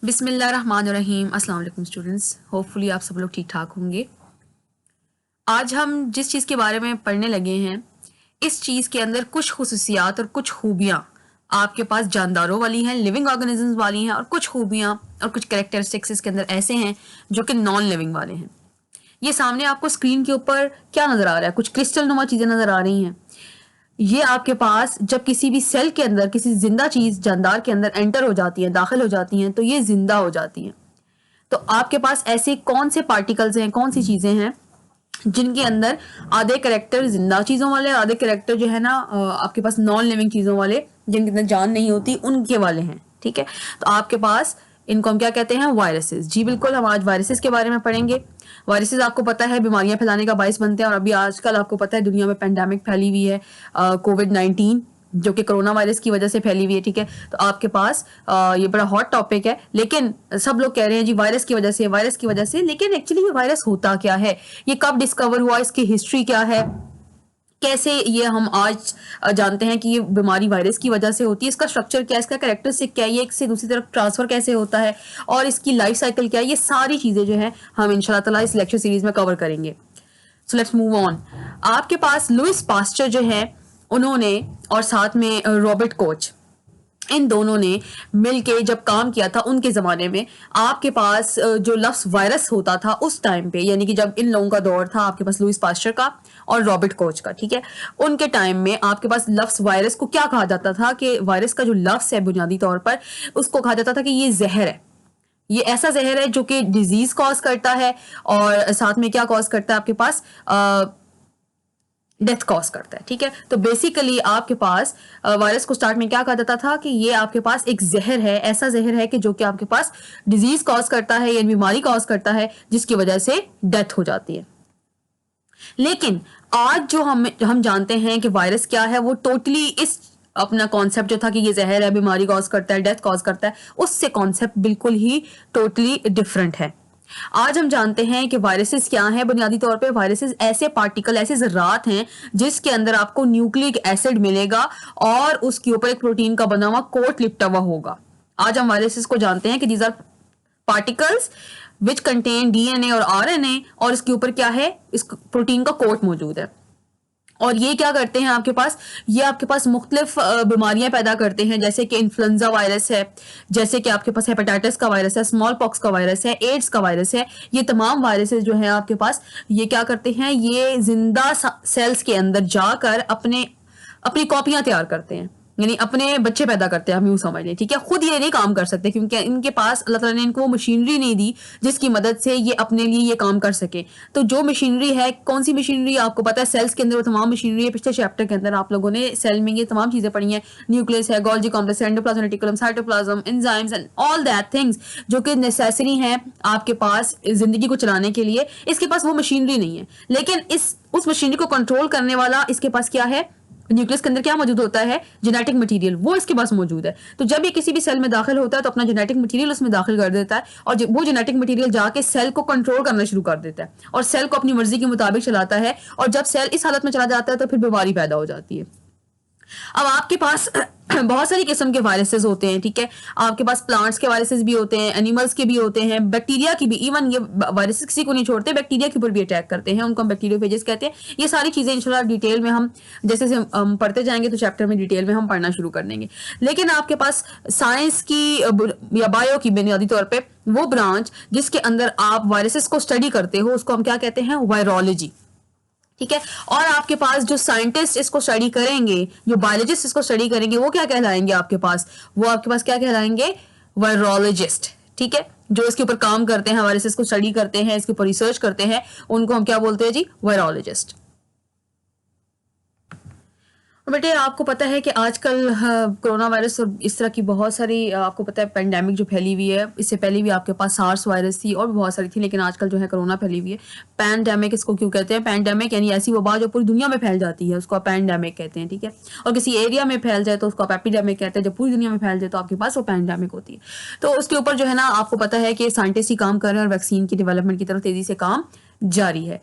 बिस्मिल्लाहिर्रहमानिर्रहीम। अस्सलाम वालेकुम स्टूडेंट्स, होपफुली आप सब लोग ठीक ठाक होंगे। आज हम जिस चीज़ के बारे में पढ़ने लगे हैं, इस चीज़ के अंदर कुछ खुसूसियात और कुछ खूबियाँ आपके पास जानदारों वाली हैं, लिविंग ऑर्गेनिजम्स वाली हैं, और कुछ खूबियाँ और कुछ कैरेक्टरिस्टिक्स इसके अंदर ऐसे हैं जो कि नॉन लिविंग वाले हैं। ये सामने आपको स्क्रीन के ऊपर क्या नज़र आ रहा है? कुछ क्रिस्टल नुमा चीज़ें नज़र आ रही हैं। ये आपके पास जब किसी भी सेल के अंदर किसी जिंदा चीज़ जानदार के अंदर एंटर हो जाती है, दाखिल हो जाती हैं, तो ये जिंदा हो जाती हैं। तो आपके पास ऐसे कौन से पार्टिकल्स हैं, कौन सी चीज़ें हैं जिनके अंदर आधे करेक्टर जिंदा चीज़ों वाले, आधे करेक्टर जो है ना आपके पास नॉन लिविंग चीज़ों वाले, जिनके अंदर जान नहीं होती, उनके वाले हैं। ठीक है, तो आपके पास इनको हम क्या कहते हैं? वायरसेस। जी बिल्कुल, हम आज वायरसेस के बारे में पढ़ेंगे। वायरसेस आपको पता है बीमारियां फैलाने का बायस बनते हैं, और अभी आजकल आपको पता है दुनिया में पेंडेमिक फैली हुई है, कोविड-19, जो कि कोरोना वायरस की वजह से फैली हुई है। ठीक है, तो आपके पास ये बड़ा हॉट टॉपिक है, लेकिन सब लोग कह रहे हैं जी वायरस की वजह से, वायरस की वजह से। लेकिन एक्चुअली ये वायरस होता क्या है, ये कब डिस्कवर हुआ, इसकी हिस्ट्री क्या है, कैसे ये हम आज जानते हैं कि ये बीमारी वायरस की वजह से होती है, इसका स्ट्रक्चर क्या है, इसका कैरेक्टरिस्टिक क्या है, ये एक से दूसरी तरफ ट्रांसफर कैसे होता है, और इसकी लाइफ साइकिल क्या है, ये सारी चीज़ें जो है हम इंशाल्लाह ताला इस लेक्चर सीरीज में कवर करेंगे। So let's move on. आपके पास लुइस पास्चर जो है, उन्होंने और साथ में रॉबर्ट कोच, इन दोनों ने मिलके जब काम किया था उनके ज़माने में, आपके पास जो लफ्ज़ वायरस होता था उस टाइम पे, यानी कि जब इन लोगों का दौर था आपके पास लुइस पास्चर का और रॉबर्ट कोच का, ठीक है, उनके टाइम में आपके पास लफ्ज़ वायरस को क्या कहा जाता था कि वायरस का जो लफ्ज़ है बुनियादी तौर पर उसको कहा जाता था कि ये जहर है, ये ऐसा जहर है जो कि डिजीज़ कॉज करता है, और साथ में क्या कॉज करता है आपके पास, डेथ कॉज करता है। ठीक है, तो बेसिकली आपके पास वायरस को स्टार्ट में क्या कहा जाता था कि ये आपके पास एक जहर है, ऐसा जहर है कि जो कि आपके पास डिजीज कॉज करता है या बीमारी कॉज करता है, जिसकी वजह से डेथ हो जाती है। लेकिन आज जो हम जानते हैं कि वायरस क्या है, वो टोटली इस अपना कॉन्सेप्ट जो था कि ये जहर है, बीमारी कॉज करता है, डेथ कॉज करता है, उससे कॉन्सेप्ट बिल्कुल ही टोटली डिफरेंट है। आज हम जानते हैं कि वायरसेस क्या हैं। बुनियादी तौर पे वायरसेस ऐसे पार्टिकल, ऐसे ज़रात हैं जिसके अंदर आपको न्यूक्लिक एसिड मिलेगा और उसके ऊपर एक प्रोटीन का बना हुआ कोट लिपटा हुआ होगा। आज हम वायरसेस को जानते हैं कि these are particles which contain DNA और आरएनए, और इसके ऊपर क्या है, इस प्रोटीन का कोट मौजूद है। और ये क्या करते हैं आपके पास, ये आपके पास मुख्तलिफ बीमारियां पैदा करते हैं, जैसे कि इन्फ्लुएंजा वायरस है, जैसे कि आपके पास हेपेटाइटिस का वायरस है, स्मॉल पॉक्स का वायरस है, एड्स का वायरस है। ये तमाम वायरसेस जो है आपके पास, ये क्या करते हैं, ये जिंदा सेल्स के अंदर जाकर अपनी कॉपियां तैयार करते हैं, यानी अपने बच्चे पैदा करते हैं, हम यूं समझ लें। ठीक है, खुद ये नहीं काम कर सकते क्योंकि इनके पास अल्लाह ताला ने इनको मशीनरी नहीं दी जिसकी मदद से ये अपने लिए ये काम कर सके। तो जो मशीनरी है, कौन सी मशीनरी आपको पता है, सेल्स के अंदर वो तमाम मशीनरी है। पिछले चैप्टर के अंदर आप लोगों ने सेल में ये तमाम चीज़ें पढ़ी हैं, न्यूक्लियस है, Golgi complex, endoplasm reticulum, cytoplasm, enzymes and all that things जो कि नेसेसरी हैं आपके पास ज़िंदगी को चलाने के लिए। इसके पास वो मशीनरी नहीं है, लेकिन उस मशीनरी को कंट्रोल करने वाला इसके पास क्या है, न्यूक्लियस के अंदर क्या मौजूद होता है, जेनेटिक मटेरियल, वो इसके पास मौजूद है। तो जब ये किसी भी सेल में दाखिल होता है तो अपना जेनेटिक मटेरियल उसमें दाखिल कर देता है, और वो जेनेटिक मटेरियल जाके सेल को कंट्रोल करना शुरू कर देता है और सेल को अपनी मर्जी के मुताबिक चलाता है। और जब सेल इस हालत में चला जाता है तो फिर बीमारी पैदा हो जाती है। अब आपके पास बहुत सारी किस्म के वायरसेस होते हैं। ठीक है, आपके पास प्लांट्स के वायरसेस भी होते हैं, एनिमल्स के भी होते हैं, बैक्टीरिया की भी। इवन ये वायरसेस किसी को नहीं छोड़ते, बैक्टीरिया के ऊपर भी अटैक करते हैं, उनको हम बैक्टीरियोफेजेस कहते हैं। ये सारी चीज़ें इंशाल्लाह डिटेल में हम जैसे से हम पढ़ते जाएंगे तो चैप्टर में डिटेल में हम पढ़ना शुरू कर देंगे। लेकिन आपके पास साइंस की या बायो की बुनियादी तौर पर वो ब्रांच जिसके अंदर आप वायरसेस को स्टडी करते हो, उसको हम क्या कहते हैं, वायरोलॉजी। ठीक है, और आपके पास जो साइंटिस्ट इसको स्टडी करेंगे, जो बायोलॉजिस्ट इसको स्टडी करेंगे, वो क्या कहलाएंगे आपके पास, वो आपके पास क्या कहलाएंगे, वायरोलॉजिस्ट। ठीक है, जो इसके ऊपर काम करते हैं, वायरसेस को स्टडी करते हैं, इसके ऊपर रिसर्च करते हैं, उनको हम क्या बोलते हैं जी, वायरोलॉजिस्ट। बेटे आपको पता है कि आजकल कोरोना वायरस और इस तरह की बहुत सारी आपको पता है पेंडेमिक जो फैली हुई है, इससे पहले भी आपके पास सार्स वायरस थी और भी बहुत सारी थी, लेकिन आजकल जो है कोरोना फैली हुई है। पैंडेमिक इसको क्यों कहते हैं, पैंडेमिक यानी ऐसी वबा जो पूरी दुनिया में फैल जाती है, उसको आप पैंडेमिक कहते हैं। ठीक है, और किसी एरिया में फैल जाए तो उसको आप एपिडेमिक कहते हैं, जब पूरी दुनिया में फैल जाए तो आपके पास वो पैंडेमिक होती है। तो उसके ऊपर जो है ना आपको पता है कि साइंटिस्ट ही काम कर रहे हैं और वैक्सीन की डेवलपमेंट की तरफ तेजी से काम जारी है।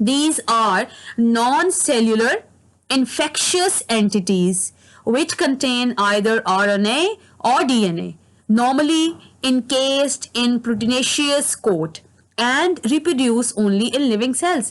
These are non-cellular infectious entities which contain either RNA or DNA, normally encased in proteinaceous coat, and reproduce only in living cells.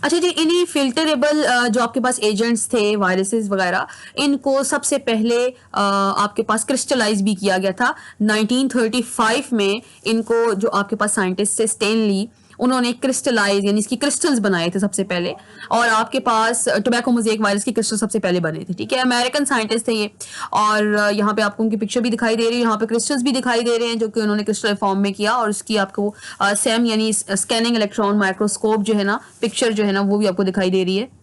अच्छा जी, इन्हीं फिल्टरेबल जो आपके पास एजेंट्स थे, वायरसेस वगैरह, इनको सबसे पहले आपके पास क्रिस्टलाइज भी किया गया था 1935 में। इनको जो आपके पास साइंटिस्ट थे स्टेनली, उन्होंने क्रिस्टलाइज यानी इसकी क्रिस्टल्स बनाए थे सबसे पहले। और आपके पास टोबैको मोज़ेक वायरस की क्रिस्टल सबसे पहले बने थे, ठीक है, अमेरिकन साइंटिस्ट थे ये। और यहाँ पे आपको उनकी पिक्चर भी दिखाई दे रही है, यहाँ पे क्रिस्टल्स भी दिखाई दे रहे हैं जो कि उन्होंने क्रिस्टल फॉर्म में किया। और उसकी आपको सैम यानी स्कैनिंग इलेक्ट्रॉन माइक्रोस्कोप जो है ना, पिक्चर जो है ना, वो भी आपको दिखाई दे रही है।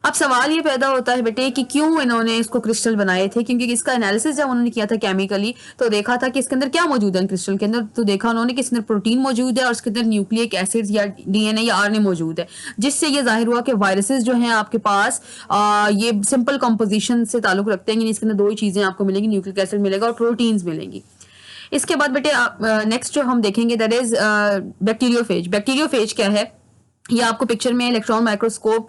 अब सवाल ये पैदा होता है बेटे कि क्यों इन्होंने इसको क्रिस्टल बनाए थे, क्योंकि इसका एनालिसिस जब उन्होंने किया था केमिकली, तो देखा था कि इसके अंदर क्या मौजूद है क्रिस्टल के अंदर। तो देखा उन्होंने कि इसके अंदर प्रोटीन मौजूद है और इसके अंदर न्यूक्लिक एसिड्स या डीएनए या आरएनए मौजूद है, जिससे ये जाहिर हुआ कि वायरसेस जो हैं आपके पास ये सिंपल कंपोजिशन से ताल्लुक रखते हैं। इसके अंदर दो ही चीजें आपको मिलेंगी, न्यूक्लिक एसिड मिलेगा और प्रोटीन्स मिलेंगी। इसके बाद बेटे नेक्स्ट जो हम देखेंगे दैट इज बैक्टीरियोफेज। बैक्टीरियोफेज क्या है, ये आपको पिक्चर में इलेक्ट्रॉन माइक्रोस्कोप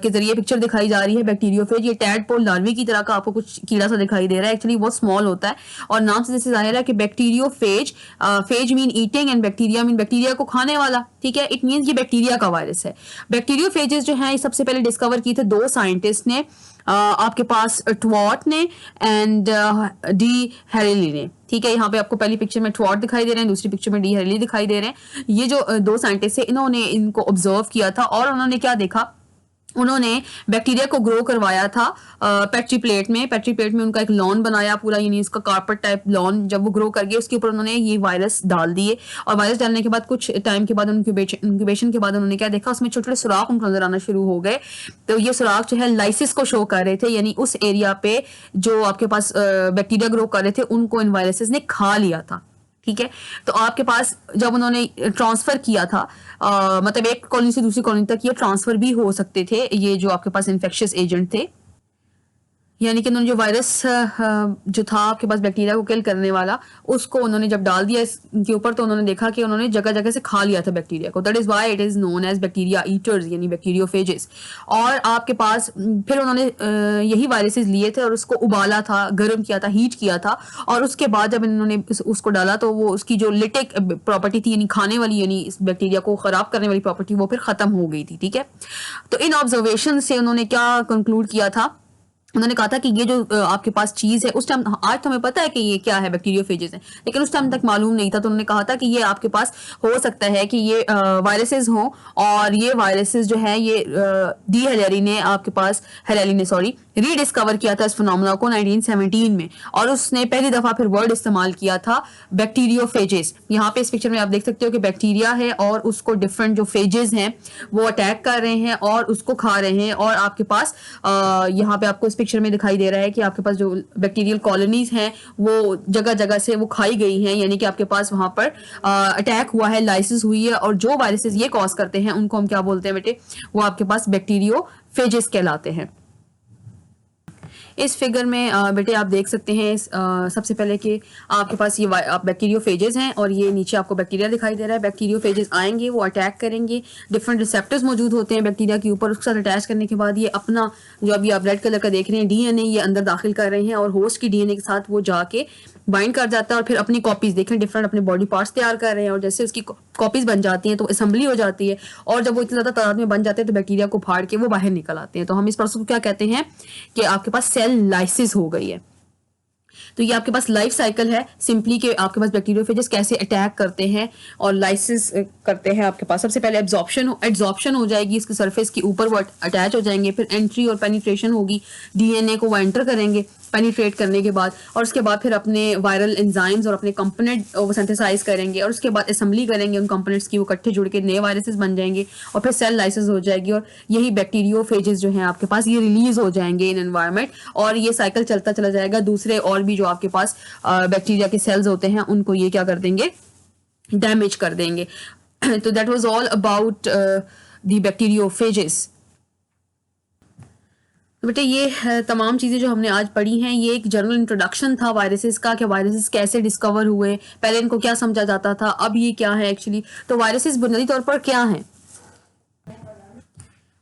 के जरिए पिक्चर दिखाई जा रही है। बैक्टीरियोफेज ये टैडपोल लार्वी की तरह का आपको कुछ कीड़ा सा दिखाई दे रहा है, एक्चुअली बहुत स्मॉल होता है। और नाम से जैसे जाहिर है कि bacteriophage, phase mean eating and bacteria mean bacteria को खाने वाला, ठीक है, इट मीन ये बैक्टीरिया का वायरस है। बैक्टीरियोफेजेस जो है सबसे पहले डिस्कवर किए थे दो साइंटिस्ट ने, आपके पास ट्वॉट ने एंड डी हैरेली ने, ठीक है। यहाँ पे आपको पहली पिक्चर में ट्वॉट दिखाई दे रहे हैं, दूसरी पिक्चर में डी हैरेली दिखाई दे रहे हैं। ये जो दो साइंटिस्ट है, इन्होंने इनको ऑब्जर्व किया था और उन्होंने क्या देखा, उन्होंने बैक्टीरिया को ग्रो करवाया था पेट्री प्लेट में। पेट्री प्लेट में उनका एक लॉन बनाया पूरा, यानी इसका कारपेट टाइप लॉन। जब वो ग्रो कर गए उसके ऊपर उन्होंने ये वायरस डाल दिए। और वायरस डालने के बाद कुछ टाइम के बाद इंक्यूबेशन के बाद उन्होंने क्या देखा, उसमें छोटे छोटे सुराख उनको नजर आना शुरू हो गए। तो ये सुराख जो है लाइसिस को शो कर रहे थे, यानी उस एरिया पे जो आपके पास बैक्टीरिया ग्रो कर रहे थे उनको इन वायरसेस ने खा लिया था, ठीक है। तो आपके पास जब उन्होंने ट्रांसफर किया था, मतलब एक कॉलोनी से दूसरी कॉलोनी तक ये ट्रांसफर भी हो सकते थे, ये जो आपके पास इन्फेक्शियस एजेंट थे। यानी कि उन्होंने जो वायरस जो था आपके पास बैक्टीरिया को किल करने वाला, उसको उन्होंने जब डाल दिया इसके ऊपर, तो उन्होंने देखा कि उन्होंने जगह जगह से खा लिया था बैक्टीरिया को। That is why it is known as bacteria eaters, यानी बैक्टीरियोफेजेस। और आपके पास फिर उन्होंने यही वायरसेस लिए थे और उसको उबाला था, गर्म किया था, हीट किया था। और उसके बाद जब इन्होंने उसको डाला तो वो उसकी जो लिटिक प्रॉपर्टी थी, यानी खाने वाली, यानी इस बैक्टीरिया को खराब करने वाली प्रॉपर्टी, वो फिर खत्म हो गई थी, ठीक है। तो इन ऑब्जर्वेशन से उन्होंने क्या कंक्लूड किया था, उन्होंने कहा था कि ये जो आपके पास चीज है, उस टाइम, आज तो हमें पता है कि ये क्या है, बैक्टीरियोफेजेस है, लेकिन उस टाइम तक मालूम नहीं था। तो उन्होंने कहा था कि ये आपके पास हो सकता है कि ये वायरसेस हों। और ये वायरसेस जो है ये डी हैरेली ने आपके पास रीडिस्कवर किया था इस फिनोमेना को 1917 में। और उसने पहली दफा फिर वर्ड इस्तेमाल किया था बैक्टीरियोफेजेस। यहाँ पे इस पिक्चर में आप देख सकते हो कि बैक्टीरिया है और उसको डिफरेंट जो फेजेस हैं वो अटैक कर रहे हैं और उसको खा रहे हैं। और आपके पास यहाँ पे आपको इस पिक्चर में दिखाई दे रहा है कि आपके पास जो बैक्टीरियल कॉलोनीज हैं वो जगह जगह से वो खाई गई हैं, यानी कि आपके पास वहां पर अटैक हुआ है, लाइसिस हुई है। और जो वायरसेस ये कॉज करते हैं उनको हम क्या बोलते हैं बेटे, वो आपके पास बैक्टीरियोफेजेस कहलाते हैं। इस फिगर में बेटे आप देख सकते हैं सबसे पहले कि आपके पास ये बैक्टीरियोफेजेस हैं और ये नीचे आपको बैक्टीरिया दिखाई दे रहा है। बैक्टीरियोफेजेस आएंगे, वो अटैक करेंगे, डिफरेंट रिसेप्टर्स मौजूद होते हैं बैक्टीरिया के ऊपर। उसके साथ अटैच करने के बाद ये अपना जो अभी आप रेड कलर का देख रहे हैं डीएनए ये अंदर दाखिल कर रहे हैं और होस्ट की डीएनए के साथ वो जाके बाइंड कर जाता है और फिर अपनी कॉपीज देखें, डिफरेंट अपने बॉडी पार्ट्स तैयार कर रहे हैं। और जैसे उसकी कॉपीज बन जाती हैं तो असेंबली हो जाती है और जब वो इतनी ज्यादा तादाद में बन जाते हैं तो बैक्टीरिया को फाड़ के वो बाहर निकल आते हैं। तो हम इस प्रोसेस को क्या कहते हैं कि आपके पास सेल लाइसिस हो गई है। तो ये आपके पास लाइफ साइकिल है सिंपली कि आपके पास बैक्टीरियोफेजेस कैसे अटैक करते हैं और लाइसिस करते हैं। आपके पास सबसे पहले एब्जॉर्प्शन हो जाएगी, इसके सरफेस के ऊपर वो अटैच हो जाएंगे, फिर एंट्री और पेनिट्रेशन होगी, डीएनए को वो एंटर करेंगे पेनिट्रेट करने के बाद, और उसके बाद फिर अपने वायरल एंजाइम्स और अपने कंपोनेंट वो सिंथेसाइज करेंगे और उसके बाद असेंबली करेंगे उन कंपोनेंट्स की, वो इकट्ठे जुड़ के नए वायरसेस बन जाएंगे और फिर सेल लाइसिस हो जाएगी। और यही बैक्टीरियोफेजेस जो हैं आपके पास ये रिलीज हो जाएंगे इन एनवायरनमेंट और ये साइकिल चलता चला जाएगा। दूसरे और भी जो आपके पास बैक्टीरिया के सेल्स होते हैं उनको ये क्या कर देंगे, डैमेज कर देंगे। तो that was all about the bacteriophages. तो बेटे ये तमाम चीज़ें जो हमने आज पढ़ी हैं ये एक जनरल इंट्रोडक्शन था वायरसेस का, कि वायरसेस कैसे डिस्कवर हुए, पहले इनको क्या समझा जाता था, अब ये क्या है एक्चुअली। तो वायरसेस बुनियादी तौर पर क्या हैं?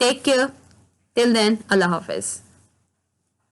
Take care. Till then, Allah Hafiz.